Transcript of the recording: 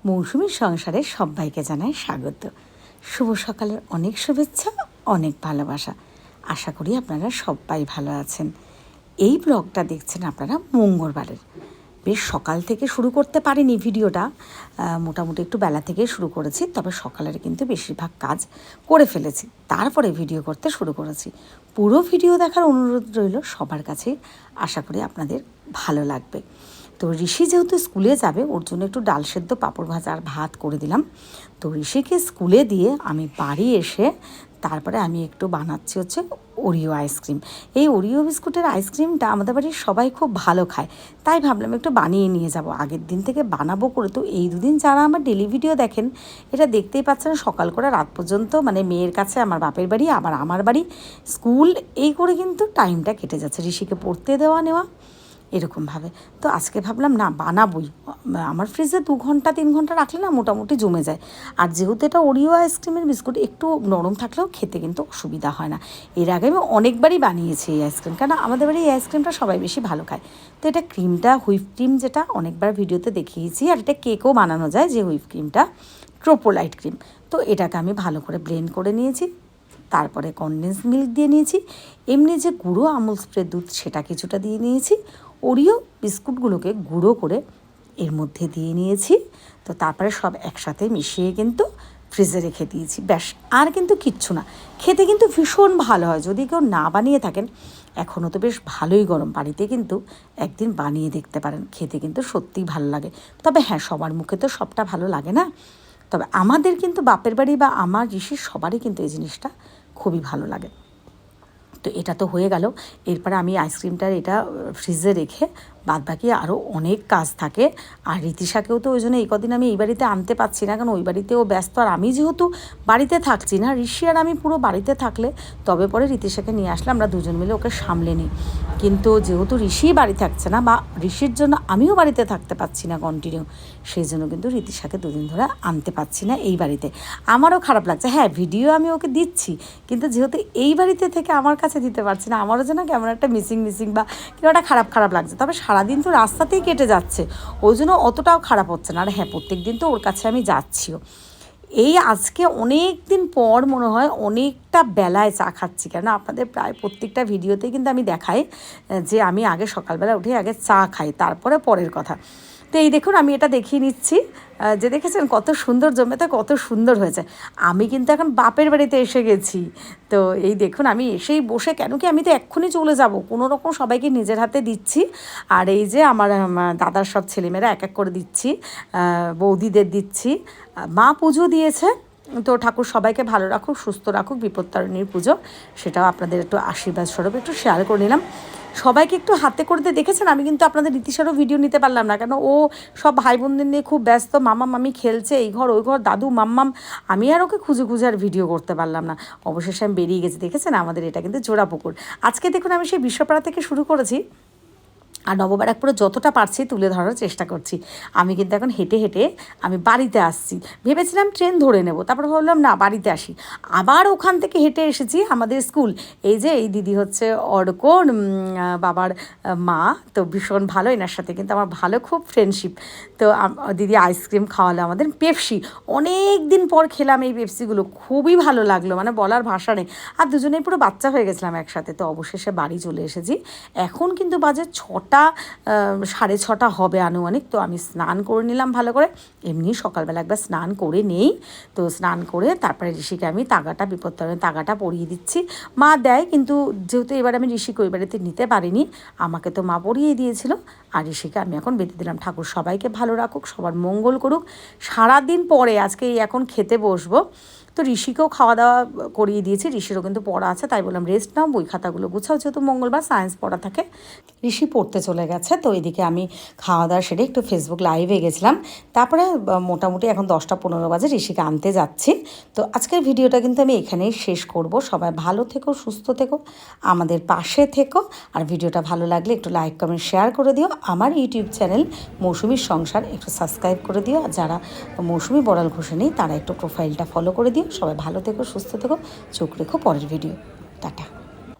মৌসুমীর সংসারে সবাইকে জানাই স্বাগত। শুভ সকালের অনেক শুভেচ্ছা, অনেক ভালোবাসা। আশা করি আপনারা সবাই ভালো আছেন। এই ব্লগটা দেখছেন আপনারা মঙ্গলবারের। বেশ সকাল থেকে শুরু করতে পারিনি ভিডিওটা, মোটামুটি একটু বেলা থেকে শুরু করেছি, তবে সকালের কিন্তু বেশিরভাগ কাজ করে ফেলেছি, তারপরে ভিডিও করতে শুরু করেছি। পুরো ভিডিও দেখার অনুরোধ রইল সবার কাছে, আশা করি আপনাদের ভালো লাগবে। তো ঋষি যেহেতু স্কুলে যাবে, ওর জন্য একটু ডাল সেদ্ধ, পাঁপড় ভাজা আর ভাত করে দিলাম। তো ঋষিকে স্কুলে দিয়ে আমি বাড়ি এসে তারপরে আমি একটু বানাচ্ছি হচ্ছে ওরিও আইসক্রিম। এই ওরিও বিস্কুটের আইসক্রিমটা আমাদের বাড়ির সবাই খুব ভালো খায়, তাই ভাবলাম একটু বানিয়ে নিয়ে যাব। আগের দিন থেকে বানাবো করে, তো এই দুদিন যারা আমার ডেলি ভিডিও দেখেন, এটা দেখতেই পাচ্ছেন সকাল করে রাত পর্যন্ত, মানে মেয়ের কাছে আমার বাপের বাড়ি, আবার আমার বাড়ি, স্কুল, এই করে কিন্তু টাইমটা কেটে যাচ্ছে, ঋষিকে পড়তে দেওয়া নেওয়া এরকমভাবে। তো আজকে ভাবলাম না বানাবই। আমার ফ্রিজে 2 ঘন্টা 3 ঘন্টা রাখলে না মোটামুটি জমে যায়। আর যেহেতু এটা ওরিও আইসক্রিমের বিস্কুট, একটু নরম থাকলেও খেতে কিন্তু অসুবিধা হয় না। এর আগে আমি অনেকবারই বানিয়েছি এই আইসক্রিম, কারণ আমাদের বাড়ি এই আইসক্রিমটা সবাই বেশি ভালো খায়। তো এটা ক্রিমটা হুইপ ক্রিম, যেটা অনেকবার ভিডিওতে দেখিয়েছি, আর এটা কেকও বানানো যায় যে হুইপ ক্রিমটা, ট্রোপোলাইট ক্রিম। তো এটাকে আমি ভালো করে ব্লেন্ড করে নিয়েছি, তারপরে কনডেন্স মিল্ক দিয়ে নিয়েছি, এমনি যে গুঁড়ো আমুল স্প্রে দুধ সেটা কিছুটা দিয়ে নিয়েছি, ওরিও বিস্কুটগুলোকে গুঁড়ো করে এর মধ্যে দিয়ে নিয়েছি। তো তারপরে সব একসাথে মিশিয়ে কিন্তু ফ্রিজে রেখে দিয়েছি, ব্যাস। আর কিন্তু কিচ্ছু না। খেতে কিন্তু ভীষণ ভালো হয়, যদি কেউ না বানিয়ে থাকেন, এখনও তো বেশ ভালোই গরম, বাড়িতে কিন্তু একদিন বানিয়ে দেখতে পারেন, খেতে কিন্তু সত্যিই ভালো লাগে। তবে হ্যাঁ, সবার মুখে তো সবটা ভালো লাগে না, তবে আমাদের কিন্তু বাপের বাড়ি বা আমার ঋষির সবারই কিন্তু এই জিনিসটা খুবই ভালো লাগে। তো এটা তো হয়ে গেল। এরপরে আমি আইসক্রিমটার এটা ফ্রিজে রেখে বাদবাকি আরও অনেক কাজ থাকে। আর রীতিশাকেও তো ওই জন্য এই কদিন আমি এই বাড়িতে আনতে পারছি না, কারণ ওই বাড়িতেও ব্যস্ত, আর আমি যেহেতু বাড়িতে থাকছি না, ঋষি আর আমি পুরো বাড়িতে থাকলে তবে পরে রীতিশাকে নিয়ে আসলে আমরা দুজন মিলে ওকে সামলে নিই। কিন্তু যেহেতু ঋষিই বাড়ি থাকছে না, বা ঋষির জন্য আমিও বাড়িতে থাকতে পারছি না কন্টিনিউ, সেই জন্য কিন্তু রীতিশাকে দুদিন ধরে আনতে পারছি না এই বাড়িতে। আমারও খারাপ লাগছে, হ্যাঁ ভিডিও আমি ওকে দিচ্ছি, কিন্তু যেহেতু এই বাড়িতে থেকে আমার কাছে দিতে পারছি না, আমারও যেন কেমন একটা মিসিং বা কেউ একটা খারাপ লাগছে। তবে সারাদিন তো রাস্তাতেই কেটে যাচ্ছে, ওই জন্য অতটাও খারাপ হচ্ছে না। আর হ্যাঁ, প্রত্যেক দিন তো ওর কাছে আমি যাচ্ছিও। এই আজকে অনেক দিন পর মনে হয় অনেকটা বেলায় চা খাচ্ছি, কেন আপনাদের প্রায় প্রত্যেকটা ভিডিওতেই কিন্তু আমি দেখাই যে আমি আগে সকালবেলা উঠে আগে চা খাই, তারপরে পরের কথা। তো এই দেখুন আমি এটা দেখিয়ে নিচ্ছি, যে দেখেছেন কত সুন্দর জমেতে, কত সুন্দর হয়েছে। আমি কিন্তু এখন বাপের বাড়িতে এসে গেছি। তো এই দেখুন আমি এসেই বসে, কেন কি আমি তো এক্ষুনি চলে যাব, কোনো রকম সবাইকে নিজের হাতে দিচ্ছি। আর এই যে আমার দাদার সব ছেলেমেয়েরা এক এক করে দিচ্ছি, বৌদিদের দিচ্ছি। মা পুজো দিয়েছে, তো ঠাকুর সবাইকে ভালো রাখুক, সুস্থ রাখুক, বিপত্তারিণীর পুজো, সেটাও আপনাদের একটু আশীর্বাদ স্বরূপ একটু শেয়ার করে নিলাম। সবাইকে একটু হাতে করতে দেখেছেন, আমি কিন্তু আপনাদের রীতিশারও ভিডিও নিতে পারলাম না, কেন ও সব ভাই বোনদের নিয়ে খুব ব্যস্ত, মামা মামি খেলছে, এই ঘর ওই ঘর, দাদু মাম্মাম, আমি আর ওকে খুঁজে আর ভিডিও করতে পারলাম না। অবশেষে আমি বেরিয়ে গেছি। দেখেছেন আমাদের এটা কিন্তু জোড়াপুকুর। আজকে দেখুন আমি সেই বিশ্বপাড়া থেকে শুরু করেছি, আর নববারাকপুরে যতটা পারছি তুলে ধরার চেষ্টা করছি। আমি কিন্তু এখন হেঁটে হেঁটে আমি বাড়িতে আসছি, ভেবেছিলাম ট্রেন ধরে নেব, তারপর ভাবলাম না বাড়িতে আসি। আবার ওখান থেকে হেঁটে এসেছি আমাদের স্কুল। এই যে এই দিদি হচ্ছে অর্কর বাবার মা, তো ভীষণ ভালো, এনার সাথে কিন্তু আমার ভালো খুব ফ্রেন্ডশিপ। তো দিদি আইসক্রিম খাওয়ালো, আমাদের পেপসি, অনেক দিন পর খেলাম এই পেপসিগুলো, খুবই ভালো লাগলো, মানে বলার ভাষা নেই। আর দুজনেই পুরো বাচ্চা হয়ে গেছিলাম একসাথে। তো অবশেষে বাড়ি চলে এসেছি। এখন কিন্তু বাজে 6টা 6:30 হবে আনুমানিক। তো আমি স্নান করে নিলাম ভালো করে, এমনি সকালবেলা একবার স্নান করে নেই। তো স্নান করে তারপরে ঋষিকে আমি বিপত্তারিণীর তাগাটা পরিয়ে দিচ্ছি। মা দেয়, কিন্তু যেহেতু এবার আমি ঋষিকে ওই বাড়িতে নিতে পারিনি, আমাকে তো মা পরিয়ে দিয়েছিল, আর ঋষিকে আমি এখন বেঁধে দিলাম। ঠাকুর সবাইকে ভালো রাখুক, সবার মঙ্গল করুক। সারাদিন পরে আজকে এখন খেতে বসবো, তো ঋষিকেও খাওয়া দাওয়া করিয়ে দিয়েছি। ঋষিরও কিন্তু পড়া আছে, তাই বললাম রেস্ট নাও, বই খাতাগুলো গুছাও, যেহেতু মঙ্গলবার সায়েন্স পড়া থাকে। ঋষি পড়তে চলে গেছে। তো এদিকে আমি খাওয়া দাওয়া সেরে একটু ফেসবুক লাইভে গেছিলাম, তারপরে মোটামুটি এখন 10টা 15 বাজে ঋষিকে আনতে যাচ্ছি। তো আজকের ভিডিওটা কিন্তু আমি এখানেই শেষ করব। সবাই ভালো থেকো, সুস্থ থেকো, আমাদের পাশে থেকো। আর ভিডিওটা ভালো লাগলে একটু লাইক কমেন্ট শেয়ার করে দিও। আমার ইউটিউব চ্যানেল মৌসুমীর সংসার একটু সাবস্ক্রাইব করে দিও, আর যারা মৌসুমী বড়াল ঘোষে নেই তারা একটু প্রোফাইলটা ফলো করে দিও। সবাই ভালো থেকো, সুস্থ থেকো, চোখ রেখো পরের ভিডিও। টাটা।